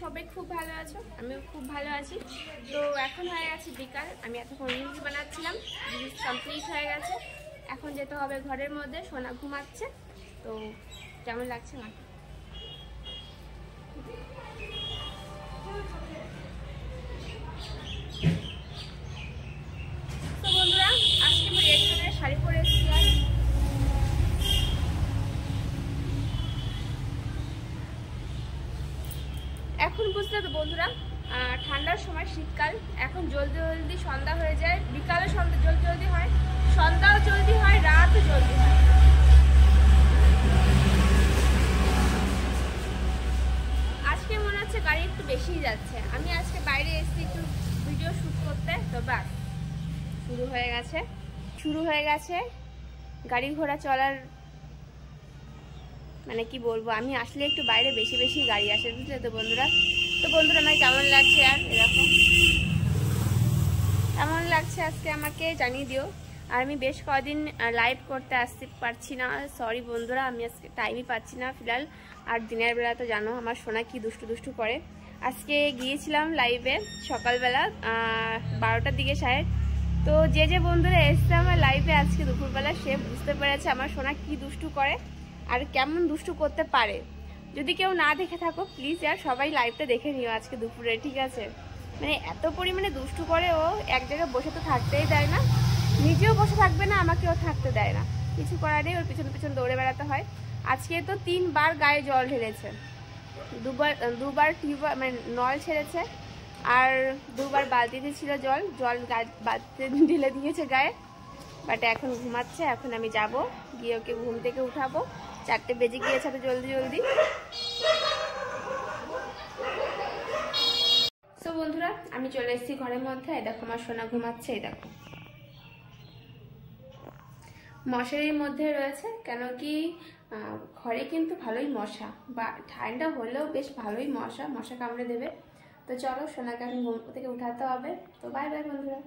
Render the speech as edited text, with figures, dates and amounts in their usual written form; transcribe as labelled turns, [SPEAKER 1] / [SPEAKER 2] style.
[SPEAKER 1] সবাই খুব ভালো আছো, আমিও খুব ভালো আছি। তো এখন হয়ে গেছে বিকাল, আমি এতক্ষণ রিলস বানাচ্ছিলাম, রিলস কমপ্লিট হয়ে গেছে। এখন যেতে হবে ঘরের মধ্যে, সোনা ঘুমাচ্ছে। তো কেমন লাগছে মা? তো বন্ধুরা, আজকে আমি রেড কালারের শাড়ি পরে এসেছি। আর এখন বুঝতে তো বন্ধুরা, ঠান্ডার সময় শীতকাল, এখন জলদি জলদি সন্ধ্যা হয়ে যায়, বিকালে সন্ধ্যা জলদি জলদি হয়, সন্ধ্যাও জলদি হয়, রাতও জলদি হয়। আজকে মনে হচ্ছে গাড়ি একটু বেশিই যাচ্ছে। আমি আজকে বাইরে এসেছি একটু ভিডিও শ্যুট করতে, তো ব্যাস শুরু হয়ে গেছে গাড়ি ঘোড়া চলার, মানে কি বলবো, আমি আসলে একটু বাইরে বেশি বেশি গাড়ি আসে, বুঝলে তো বন্ধুরা। তো বন্ধুরা, আমার কেমন লাগছে আর এরকম কেমন লাগছে আজকে আমাকে জানিয়ে দিও। আর আমি বেশ কদিন লাইভ করতে আসতে পারছি না, সরি বন্ধুরা, আমি আজকে টাইমই পাচ্ছি না ফিলহাল। আর দিনের বেলা তো জানো আমার সোনা কি দুষ্টু দুষ্টু করে। আজকে গিয়েছিলাম লাইভে সকালবেলা 12টার দিকে শায়দ। তো যে যে বন্ধুরা এসছে আমার লাইভে আজকে দুপুরবেলা, সে বুঝতে পেরেছে আমার সোনা কি দুষ্টু করে আর কেমন দুষ্টু করতে পারে। যদি কেউ না দেখে থাকো প্লিজ আর সবাই লাইভটা দেখে নিও আজকে দুপুরে, ঠিক আছে? মানে এত পরিমাণে দুষ্টু করে ও, এক জায়গায় বসে তো থাকতেই দেয় না, নিজেও বসে থাকবে না, আমাকেও থাকতে দেয় না। কিছু করার নেই, ওর পিছন পিছন দৌড়ে বেড়াতে হয়। আজকে তো 3বার গায়ে জল ঢেলেছে, দুবার টিউব মানে নল ছেড়েছে, আর 2বার বালতিতে ছিল জল বালতিতে ঢেলে দিয়েছে গায়ে। বাট এখন ঘুমাচ্ছে, এখন আমি যাব গিয়ে ওকে ঘুম থেকে উঠাবো। 4টে বেজে গিয়েছে, তো জলদি জলদি। তো বন্ধুরা, আমি চলে এসেছি ঘরের মধ্যে। এই দেখো আমার সোনা ঘুমাচ্ছে, এই দেখো মশারির মধ্যে রয়েছে, কেন কি ঘরে কিন্তু ভালোই মশা, বা ঠান্ডা হলেও বেশ ভালোই মশা কামড়ে দেবে। তো চলো সোনাকে এখন ঘুম থেকে উঠাতে হবে। তো বাই বাই বন্ধুরা।